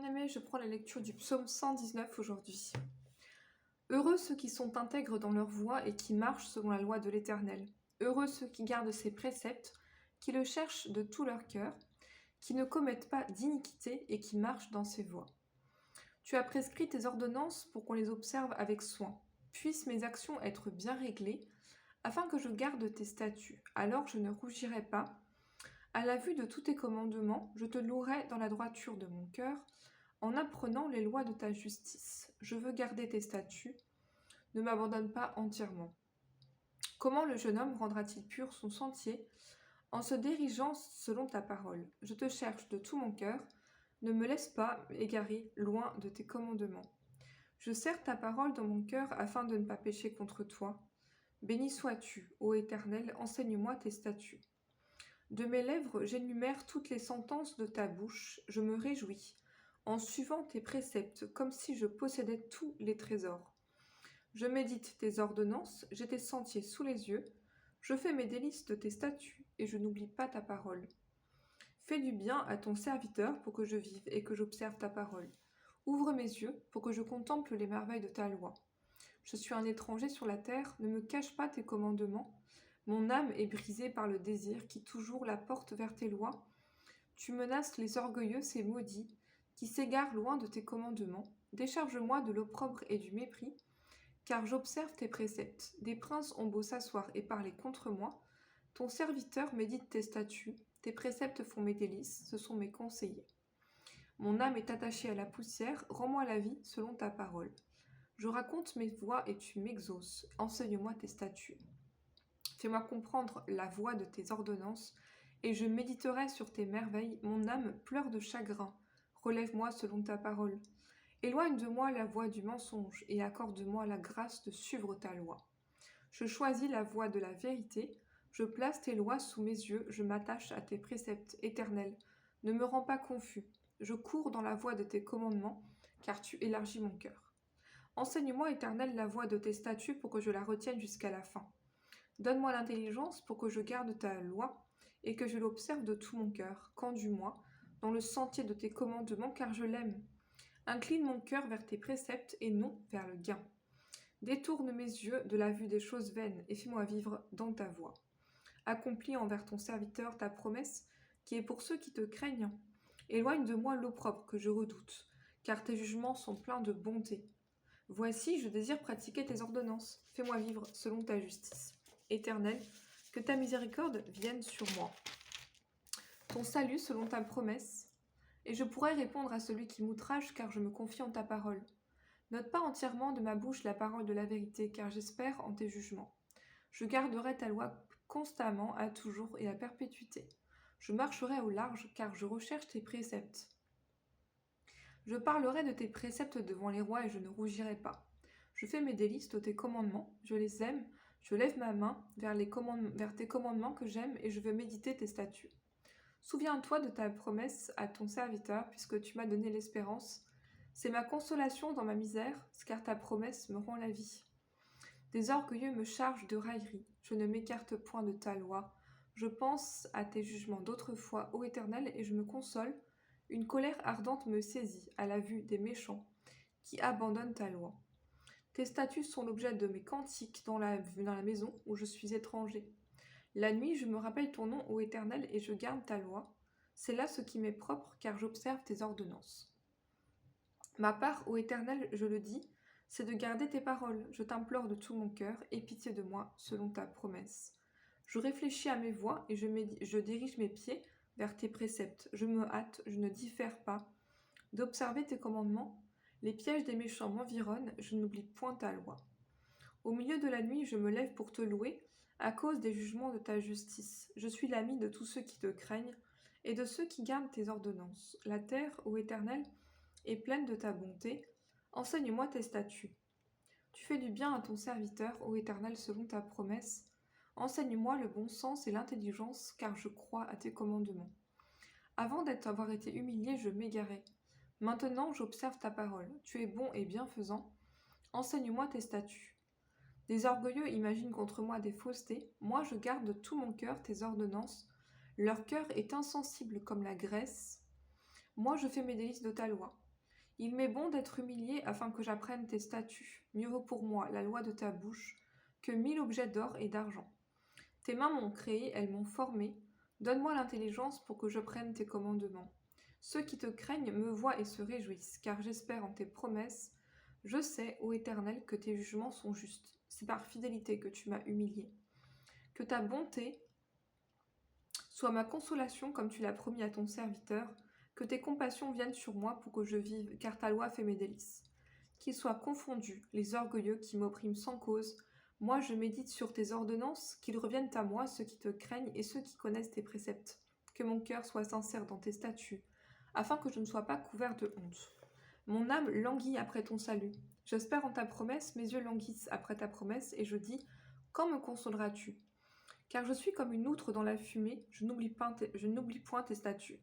bien-aimé, je prends la lecture du psaume 119 aujourd'hui. Heureux ceux qui sont intègres dans leur voie et qui marchent selon la loi de l'Éternel. Heureux ceux qui gardent ses préceptes, qui le cherchent de tout leur cœur, qui ne commettent pas d'iniquité et qui marchent dans ses voies. Tu as prescrit tes ordonnances pour qu'on les observe avec soin. Puissent mes actions être bien réglées, afin que je garde tes statuts. Alors je ne rougirai pas. À la vue de tous tes commandements, je te louerai dans la droiture de mon cœur, en apprenant les lois de ta justice. Je veux garder tes statuts, ne m'abandonne pas entièrement. Comment le jeune homme rendra-t-il pur son sentier en se dirigeant selon ta parole? Je te cherche de tout mon cœur, ne me laisse pas égarer loin de tes commandements. Je serre ta parole dans mon cœur afin de ne pas pécher contre toi. Béni sois-tu, ô Éternel, enseigne-moi tes statuts. De mes lèvres, j'énumère toutes les sentences de ta bouche, je me réjouis, en suivant tes préceptes, comme si je possédais tous les trésors. Je médite tes ordonnances, j'ai tes sentiers sous les yeux, je fais mes délices de tes statuts, et je n'oublie pas ta parole. Fais du bien à ton serviteur pour que je vive et que j'observe ta parole. Ouvre mes yeux pour que je contemple les merveilles de ta loi. Je suis un étranger sur la terre, ne me cache pas tes commandements. Mon âme est brisée par le désir qui toujours la porte vers tes lois. Tu menaces les orgueilleux, ces maudits, qui s'égarent loin de tes commandements. Décharge-moi de l'opprobre et du mépris, car j'observe tes préceptes. Des princes ont beau s'asseoir et parler contre moi, ton serviteur médite tes statuts, tes préceptes font mes délices, ce sont mes conseillers. Mon âme est attachée à la poussière, rends-moi la vie selon ta parole. Je raconte mes voies et tu m'exauces, enseigne-moi tes statuts. Fais-moi comprendre la voie de tes ordonnances, et je méditerai sur tes merveilles, mon âme pleure de chagrin, relève-moi selon ta parole. Éloigne de moi la voie du mensonge, et accorde-moi la grâce de suivre ta loi. Je choisis la voie de la vérité, je place tes lois sous mes yeux, je m'attache à tes préceptes éternels. Ne me rends pas confus, je cours dans la voie de tes commandements, car tu élargis mon cœur. Enseigne-moi, Éternel, la voie de tes statuts pour que je la retienne jusqu'à la fin. Donne-moi l'intelligence pour que je garde ta loi et que je l'observe de tout mon cœur. Conduis-moi dans le sentier de tes commandements, car je l'aime. Incline mon cœur vers tes préceptes et non vers le gain. Détourne mes yeux de la vue des choses vaines et fais-moi vivre dans ta voie. Accomplis envers ton serviteur ta promesse qui est pour ceux qui te craignent. Éloigne de moi l'opprobre que je redoute, car tes jugements sont pleins de bonté. Voici, je désire pratiquer tes ordonnances. Fais-moi vivre selon ta justice. Éternel, que ta miséricorde vienne sur moi. Ton salut selon ta promesse. Et je pourrai répondre à celui qui m'outrage, car je me confie en ta parole. N'ôte pas entièrement de ma bouche la parole de la vérité, car j'espère en tes jugements. Je garderai ta loi constamment, à toujours et à perpétuité. Je marcherai au large, car je recherche tes préceptes. Je parlerai de tes préceptes devant les rois et je ne rougirai pas. Je fais mes délices de tes commandements, je les aime, je lève ma main vers tes commandements que j'aime et je veux méditer tes statuts. Souviens-toi de ta promesse à ton serviteur, puisque tu m'as donné l'espérance. C'est ma consolation dans ma misère, car ta promesse me rend la vie. Des orgueilleux me chargent de railleries, je ne m'écarte point de ta loi. Je pense à tes jugements d'autrefois, ô Éternel, et je me console. Une colère ardente me saisit à la vue des méchants qui abandonnent ta loi. Tes statuts sont l'objet de mes cantiques dans la maison où je suis étranger. La nuit, je me rappelle ton nom, ô Éternel, et je garde ta loi. C'est là ce qui m'est propre, car j'observe tes ordonnances. Ma part, ô Éternel, je le dis, c'est de garder tes paroles. Je t'implore de tout mon cœur, aie pitié de moi, selon ta promesse. Je réfléchis à mes voies et je dirige mes pieds vers tes préceptes. Je me hâte, je ne diffère pas, d'observer tes commandements. Les pièges des méchants m'environnent, je n'oublie point ta loi. Au milieu de la nuit, je me lève pour te louer, à cause des jugements de ta justice. Je suis l'ami de tous ceux qui te craignent, et de ceux qui gardent tes ordonnances. La terre, ô Éternel, est pleine de ta bonté. Enseigne-moi tes statuts. Tu fais du bien à ton serviteur, ô Éternel, selon ta promesse. Enseigne-moi le bon sens et l'intelligence, car je crois à tes commandements. Avant d'avoir été humilié, je m'égarais. Maintenant, j'observe ta parole. Tu es bon et bienfaisant. Enseigne-moi tes statuts. Des orgueilleux imaginent contre moi des faussetés. Moi, je garde de tout mon cœur tes ordonnances. Leur cœur est insensible comme la graisse. Moi, je fais mes délices de ta loi. Il m'est bon d'être humilié afin que j'apprenne tes statuts. Mieux vaut pour moi la loi de ta bouche que 1000 objets d'or et d'argent. Tes mains m'ont créé, elles m'ont formé. Donne-moi l'intelligence pour que je prenne tes commandements. Ceux qui te craignent me voient et se réjouissent, car j'espère en tes promesses. Je sais, ô Éternel, que tes jugements sont justes. C'est par fidélité que tu m'as humilié. Que ta bonté soit ma consolation comme tu l'as promis à ton serviteur. Que tes compassions viennent sur moi pour que je vive, car ta loi fait mes délices. Qu'ils soient confondus les orgueilleux qui m'oppriment sans cause. Moi je médite sur tes ordonnances, qu'ils reviennent à moi ceux qui te craignent et ceux qui connaissent tes préceptes. Que mon cœur soit sincère dans tes statuts, afin que je ne sois pas couvert de honte. Mon âme languit après ton salut. J'espère en ta promesse, mes yeux languissent après ta promesse, et je dis, quand me consoleras-tu? Car je suis comme une outre dans la fumée, je n'oublie point tes statuts.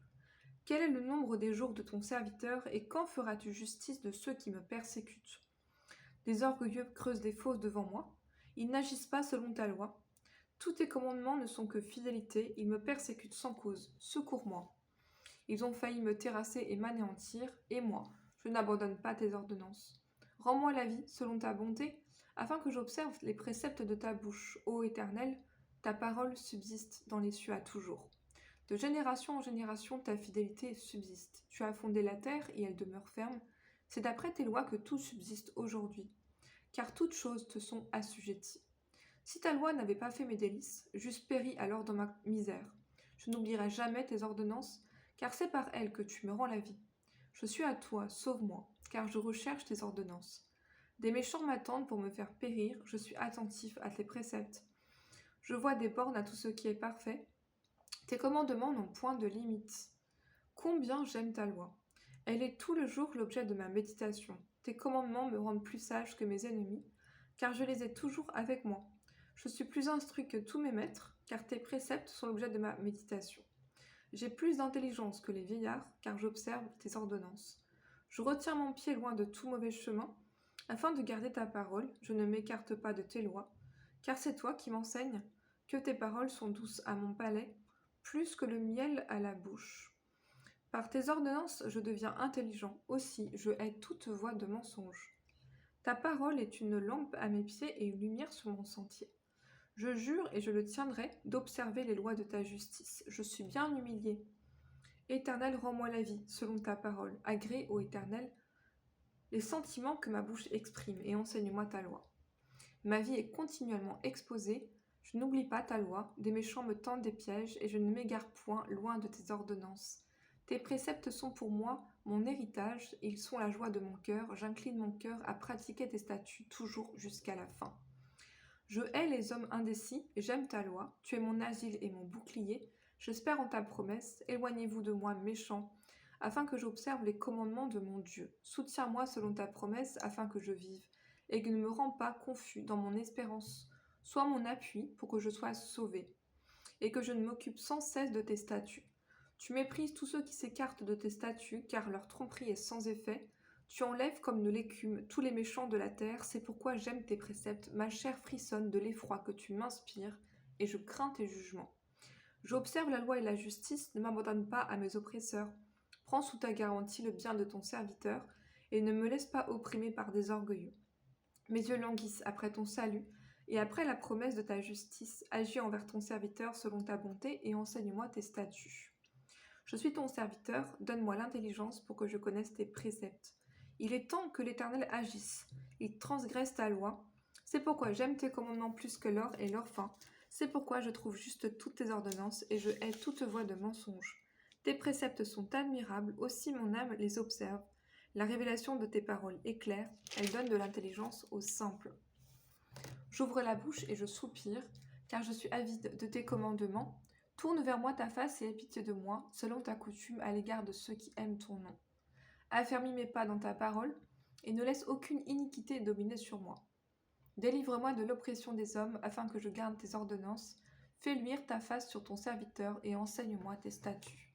Quel est le nombre des jours de ton serviteur, et quand feras-tu justice de ceux qui me persécutent? Les orgueilleux creusent des fosses devant moi, ils n'agissent pas selon ta loi. Tous tes commandements ne sont que fidélité, ils me persécutent sans cause. Secours-moi. Ils ont failli me terrasser et m'anéantir, et moi, je n'abandonne pas tes ordonnances. Rends-moi la vie selon ta bonté, afin que j'observe les préceptes de ta bouche, ô Éternel. Ta parole subsiste dans les cieux à toujours. De génération en génération, ta fidélité subsiste. Tu as fondé la terre et elle demeure ferme. C'est d'après tes lois que tout subsiste aujourd'hui, car toutes choses te sont assujetties. Si ta loi n'avait pas fait mes délices, j'eusse péri alors dans ma misère. Je n'oublierai jamais tes ordonnances, car c'est par elles que tu me rends la vie. Je suis à toi, sauve-moi, car je recherche tes ordonnances. Des méchants m'attendent pour me faire périr, je suis attentif à tes préceptes. Je vois des bornes à tout ce qui est parfait. Tes commandements n'ont point de limite. Combien j'aime ta loi. Elle est tout le jour l'objet de ma méditation. Tes commandements me rendent plus sage que mes ennemis, car je les ai toujours avec moi. Je suis plus instruit que tous mes maîtres, car tes préceptes sont l'objet de ma méditation. J'ai plus d'intelligence que les vieillards, car j'observe tes ordonnances. Je retiens mon pied loin de tout mauvais chemin, afin de garder ta parole, je ne m'écarte pas de tes lois, car c'est toi qui m'enseignes que tes paroles sont douces à mon palais, plus que le miel à la bouche. Par tes ordonnances, je deviens intelligent, aussi je hais toute voix de mensonge. Ta parole est une lampe à mes pieds et une lumière sur mon sentier. Je jure et je le tiendrai d'observer les lois de ta justice. Je suis bien humilié. Éternel, rends-moi la vie, selon ta parole. Agrée, ô Éternel, les sentiments que ma bouche exprime, et enseigne-moi ta loi. Ma vie est continuellement exposée, je n'oublie pas ta loi, des méchants me tendent des pièges, et je ne m'égare point loin de tes ordonnances. Tes préceptes sont pour moi mon héritage, ils sont la joie de mon cœur, j'incline mon cœur à pratiquer tes statuts toujours jusqu'à la fin. Je hais les hommes indécis, j'aime ta loi, tu es mon asile et mon bouclier, j'espère en ta promesse, éloignez-vous de moi, méchants, afin que j'observe les commandements de mon Dieu. Soutiens-moi selon ta promesse, afin que je vive, et que ne me rends pas confus dans mon espérance. Sois mon appui pour que je sois sauvé, et que je ne m'occupe sans cesse de tes statuts. Tu méprises tous ceux qui s'écartent de tes statuts, car leur tromperie est sans effet. Tu enlèves comme de l'écume tous les méchants de la terre, c'est pourquoi j'aime tes préceptes, ma chair frissonne de l'effroi que tu m'inspires, et je crains tes jugements. J'observe la loi et la justice, ne m'abandonne pas à mes oppresseurs. Prends sous ta garantie le bien de ton serviteur, et ne me laisse pas opprimer par des orgueilleux. Mes yeux languissent après ton salut, et après la promesse de ta justice, agis envers ton serviteur selon ta bonté, et enseigne-moi tes statuts. Je suis ton serviteur, donne-moi l'intelligence pour que je connaisse tes préceptes. Il est temps que l'Éternel agisse, il transgresse ta loi. C'est pourquoi j'aime tes commandements plus que l'or et l'or fin. C'est pourquoi je trouve juste toutes tes ordonnances et je hais toute voie de mensonge. Tes préceptes sont admirables, aussi mon âme les observe. La révélation de tes paroles est claire, elle donne de l'intelligence aux simples. J'ouvre la bouche et je soupire, car je suis avide de tes commandements. Tourne vers moi ta face et aie pitié de moi, selon ta coutume à l'égard de ceux qui aiment ton nom. Affermis mes pas dans ta parole, et ne laisse aucune iniquité dominer sur moi. Délivre-moi de l'oppression des hommes, afin que je garde tes ordonnances. Fais luire ta face sur ton serviteur, et enseigne-moi tes statuts.